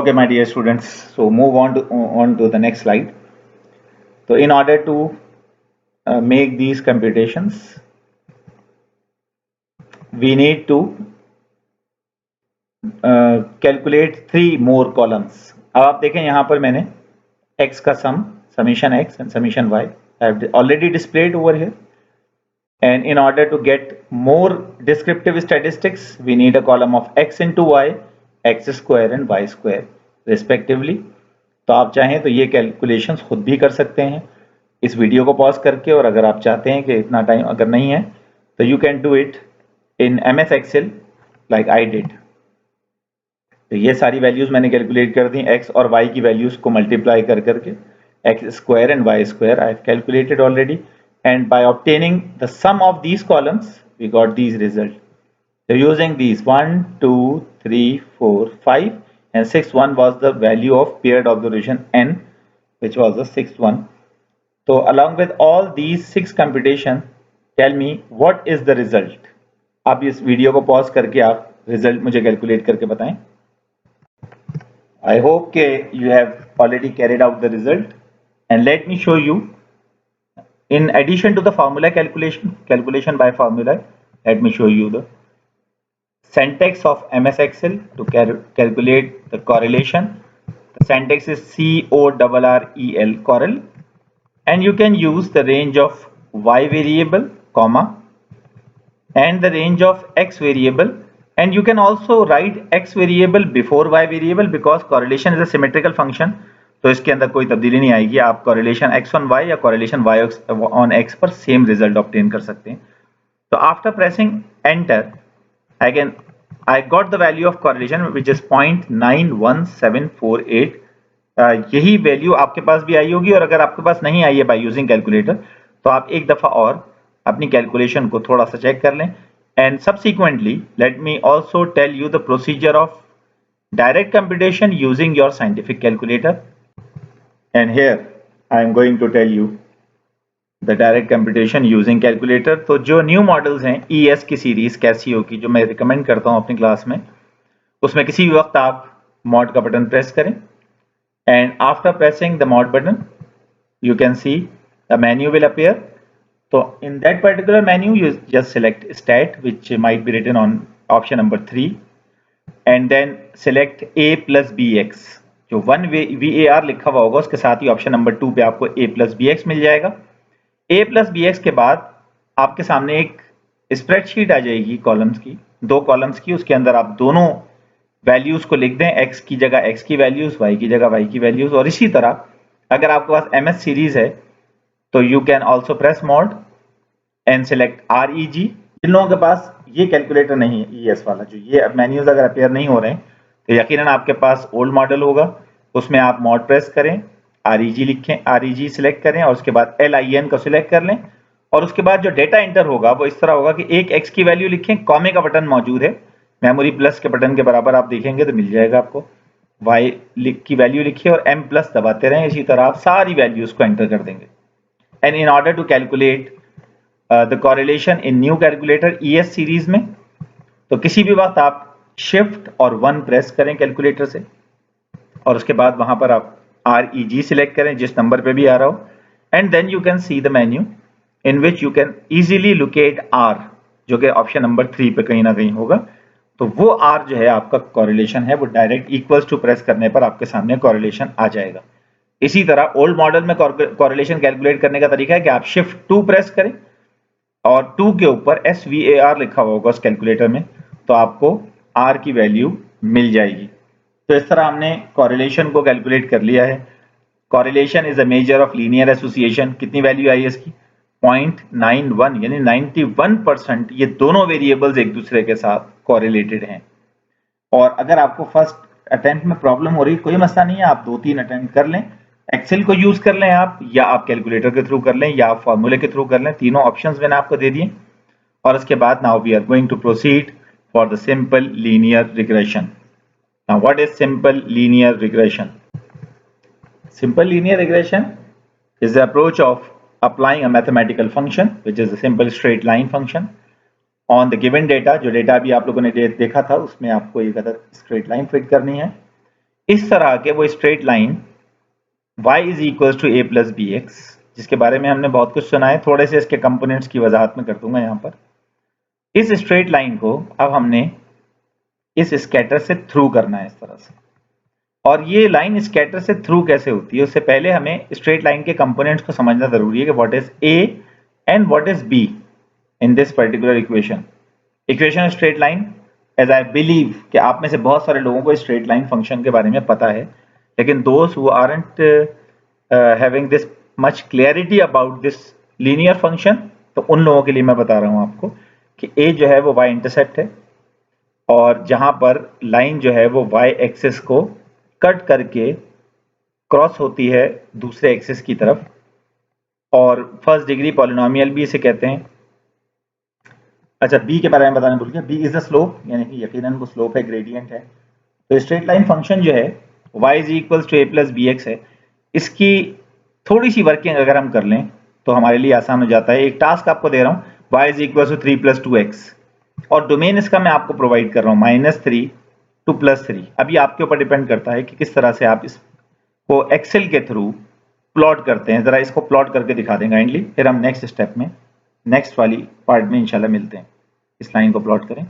Okay, my dear students, so move on to the next slide. So in order to make these computations, we need to calculate 3 more columns. अब आप देखें यहाँ पर मैंने x का summation x and summation y have already displayed over here. And in order to get more descriptive statistics, we need a column of x into y, x square and y square respectively. तो आप चाहें तो ये calculations खुद भी कर सकते हैं इस वीडियो को पॉज करके, और अगर आप चाहते हैं कि इतना टाइम अगर नहीं है तो you can do it in MS Excel like I did. तो ये सारी वैल्यूज मैंने कैलकुलेट कर दी, x और y की वैल्यूज को मल्टीप्लाई कर करके x square and y square I have calculated already, and by obtaining the sum of these columns we got these results. So using these 1 2 3 4 5 and 6th one was the value of paired observation n, which was the 6th one. So along with all these 6 computation, tell me what is the result. आप इस video को pause करके आप result मुझे calculate करके बताएं. I hope you have already carried out the result, and let me show you. In addition to the formula calculation by formula, let me show you the syntax of MS Excel to calculate the correlation. The syntax is CORREL, correl, and you can use the range of y variable, comma, and the range of x variable, and you can also write x variable before y variable because correlation is a symmetrical function. तो इसके अंदर कोई तब्दीली नहीं आएगी, आप correlation x on y या correlation y on x पर सेम रिजल्ट ऑब्टेन कर सकते हैं. तो after pressing enter I got the value of correlation which is 0.91748. यही वैल्यू आपके पास भी आई होगी, और अगर आपके पास नहीं आई है बाय यूजिंग कैलकुलेटर तो आप एक दफा और अपनी कैलकुलेशन को थोड़ा सा चेक कर लें. And subsequently let me also tell you the procedure of direct computation using your scientific calculator. And here I am going to tell you the direct computation using calculator. तो जो new models हैं ES की series Casio की, जो मैं recommend करता हूं अपनी क्लास में, उसमें किसी भी वक्त आप मॉड का बटन प्रेस करें, and after pressing the mod button you can see the menu will appear. So in that particular menu you just select stat, which might be written on option number 3, and then select A plus BX. जो 1 VAR लिखा हुआ होगा उसके साथ ही option number 2 पे आपको A plus BX मिल जाएगा. A plus BX के बाद आपके सामने एक स्प्रेडशीट आ जाएगी कॉलम्स की, 2 कॉलम्स की. उसके अंदर आप दोनों वैल्यूज को लिख दें, x की जगह x की वैल्यूज, y की जगह y की वैल्यूज. और इसी तरह अगर आपके पास MS सीरीज है तो you can also press mod and select REG. जिन लोगों के पास ये कैलकुलेटर नहीं है ES वाला, जो ये मेन्यूज अगर अपेयर नहीं हो रहे हैं तो यकीनन आपके पास ओल्ड मॉडल होगा, उसमें आप मॉड प्रेस करें, REG लिखें, REG सिलेक्ट करें और उसके बाद LIN को सिलेक्ट कर लें. और उसके बाद जो डेटा एंटर होगा वो इस तरह होगा कि एक x की वैल्यू लिखें, कॉमे का बटन मौजूद है, मेमोरी प्लस के बटन के बराबर आप देखेंगे तो मिल जाएगा आपको. y की वैल्यू लिखिए और M प्लस दबाते रहें. इसी तरह आप सारी वैल्यूज को एंटर कर देंगे. And in order to calculate the correlation in new calculator ES series में, तो किसी भी वक्त आप शिफ्ट और 1 प्रेस करें कैलकुलेटर से, और उसके बाद वहां पर आप REG सिलेक्ट करें जिस नंबर पे भी आ रहा हो, and then you can see the menu in which you can easily locate R, जो कि ऑप्शन नंबर 3 पे कहीं ना कहीं होगा. तो वो R जो है आपका कॉरेलेशन है, वो डायरेक्ट इक्वल्स टू प्रेस करने पर आपके सामने कॉरेलेशन आ जाएगा. इसी तरह ओल्ड मॉडल में कॉरेलेशन कैलकुलेट करने का तरीका है कि आप शिफ्ट 2 प्रेस करें और 2 के ऊपर SVAR लिखा हुआ होगा उस कैलकुलेटर में, तो आपको R की वैल्यू मिल जाएगी. तो इस तरह हमने कॉरेलेशन को कैलकुलेट कर लिया है. Correlation is a measure of linear association. कितनी वैल्यू आई है इसकी? 0.91, यानी 91% ये दोनों वेरिएबल्स एक दूसरे के साथ कॉरेलेटेड हैं. और अगर आपको फर्स्ट अटेम्प्ट में प्रॉब्लम हो रही है, कोई मसला नहीं है, आप 2-3 अटेम्प्ट कर लें, एक्सेल को यूज कर लें आप, या आप कैलकुलेटर के थ्रू कर लें, या आप फॉर्मूले के थ्रू कर लें. तीनों ऑप्शंस मैंने आपको दे दिए. और उसके बाद now we are going to proceed for the simple linear regression. Now what is simple linear regression? Simple linear regression is the approach of applying a mathematical function, which is a simple straight line function, on the given data. जो data भी आप लोगों ने देखा था उसमें आपको एक अदर स्ट्रेट लाइन फिट करनी है. इस तरह के वो straight line y is equal to a plus b x, जिसके बारे में हमने बहुत कुछ सुना है, थोड़े से इसके कंपोनेंट्स की वजाहत में कर दूंगा यहाँ पर। इस स्ट्रेट लाइन को अब हमने इस स्कैटर से थ्रू करना है इस तरह से, और ये लाइन स्कैटर से थ्रू कैसे होती है उससे पहले हमें स्ट्रेट लाइन के कंपोनेंट्स को समझना जरूरी है कि what is a and what is b in this particular equation straight line. As I believe कि आप में से बहुत सारे लोगों को स्ट्रेट लाइन फंक्शन के बारे में पता है, लेकिन दोस्त who aren't having this much clarity about this linear function, तो उन लोगों के लिए मैं बता रहा हूं आपको कि a जो है वो y इंटरसेप्ट है, और जहां पर लाइन जो है वो y एक्सिस को कट करके क्रॉस होती है दूसरे एक्सिस की तरफ, और फर्स्ट डिग्री पॉलिनोमियल भी इसे कहते हैं। अच्छा, b के बारे में बताना भूल गया, b इज द स्लोप, यानी कि यकीनन वो स्लोप है, ग्रेडियंट है। तो स्ट्रेट लाइन फंक्शन जो है y is equal to a plus b x है। इसकी थोड़ी सी वर्किंग अगर हम कर लें तो हमारे लिए आसान हो जाता है। एक टास्क आपको दे रहा हूँ, y is equal to 3 plus 2x, और डोमेन इसका मैं आपको प्रोवाइड कर रहा हूँ -3 टू +3। अभी आपके ऊपर डिपेंड करता है कि किस तरह से आप इसको एक्सेल के थ्रू प्लॉट करते हैं। जरा इसको प्लॉट करके दिखा दें काइंडली, फिर हम नेक्स्ट स्टेप में नेक्स्ट वाली पार्ट में इंशाल्लाह मिलते हैं। इस लाइन को प्लॉट करें।